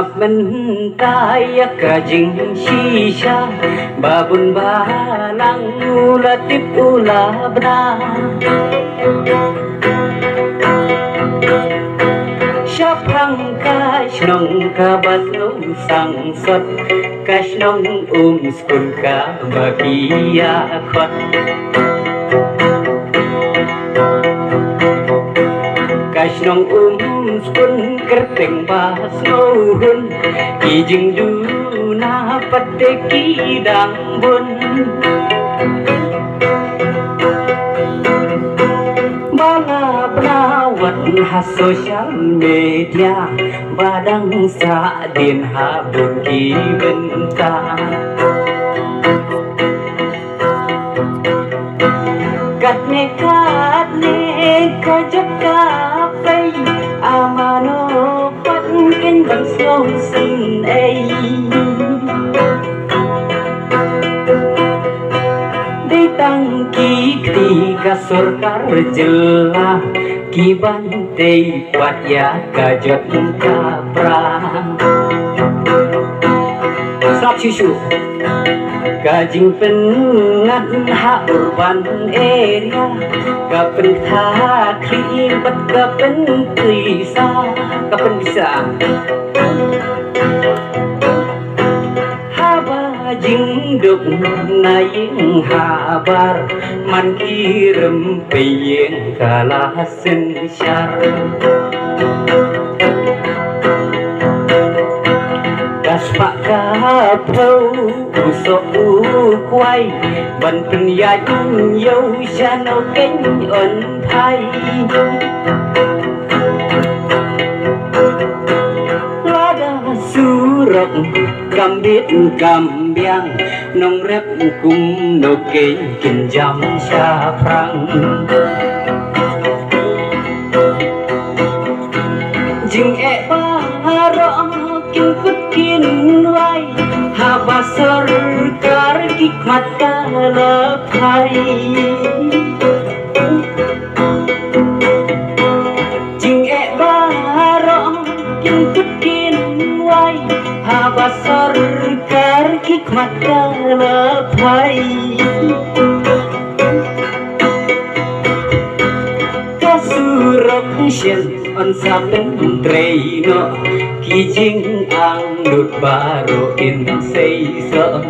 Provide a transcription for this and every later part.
Sementara kajing shisha babun balang ulatip ulabna Syapang kashnong kabatlong sangsot Kashnong skun ka bagiyakot Kashnong skun kerteng bahas nohun Kijing duna pateki dangbun Bala penawat ha social media Badang sadin ha buki bentang Katne kajak kapay Amano patkin bang slow sin ay Di tangki ketika surkar jela Kibante kuat ya kajot kaprang Slap susu Kajing pengat ha urban area Kapen klibat kapen bisa Kapen bisa Haba jingduk naing habar Man kirem peyeng kalah sensyar Kaspak kapau usok ukway Ban penyajung yau syano keng on thai Lada surok kambit kambiang Nong rep kum no keng kinjam syaprang Jing barong Kin wai haba sarkar hikmat kalapai Jing barong kin wai haba sarkar hikmat kalapai Kasurok syen on saben treino Kijing angdut baru in seiso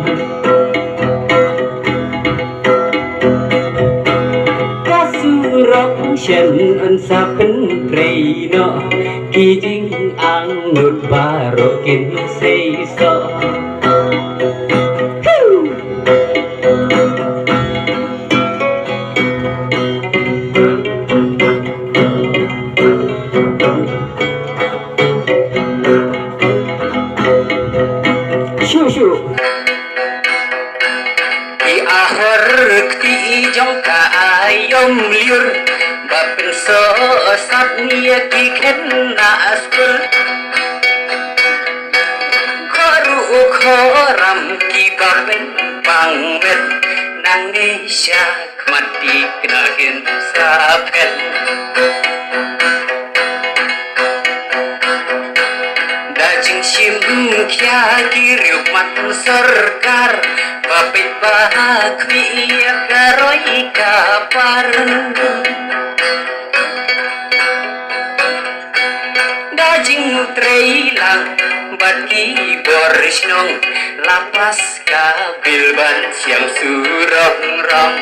Kasurok syen on saben treino Kijing angdut baru in seiso Ayom liur Bapin so sat niya kiken na aspur Koru koram ki bapin pangmet Nang nisyak mati kenahin sapet Dajing sim kya kiriuk mat sarkar Bapit bahakwi karoi kapar Dajing trailang bati borisnong Lapas kabilban siang surong-rong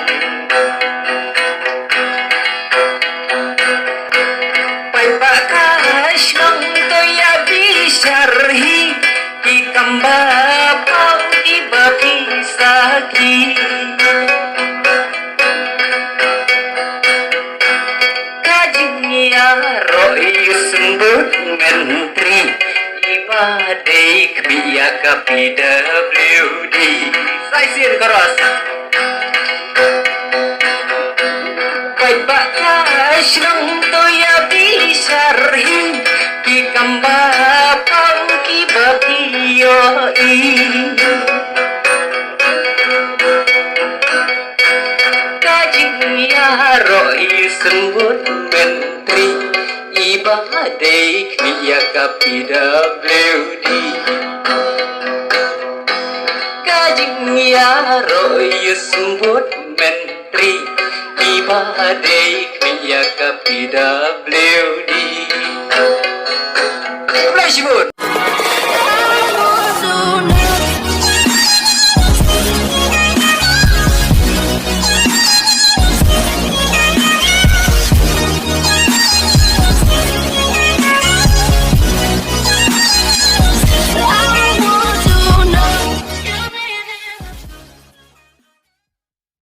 Pai bakasnong toya bisarhi Hikam bapau ibaki saki Kajingnya roi sembut menteri Ibadai kbiya ka PWD Saisin koros Baik bakas nang toya bisarhi Hikam bapau ibaki yoi Kajingnya roi sembut menteri Ibadai kniya ka PWD Kajing ya roy sembut menteri Ibadai kniya ka PWD Flashboard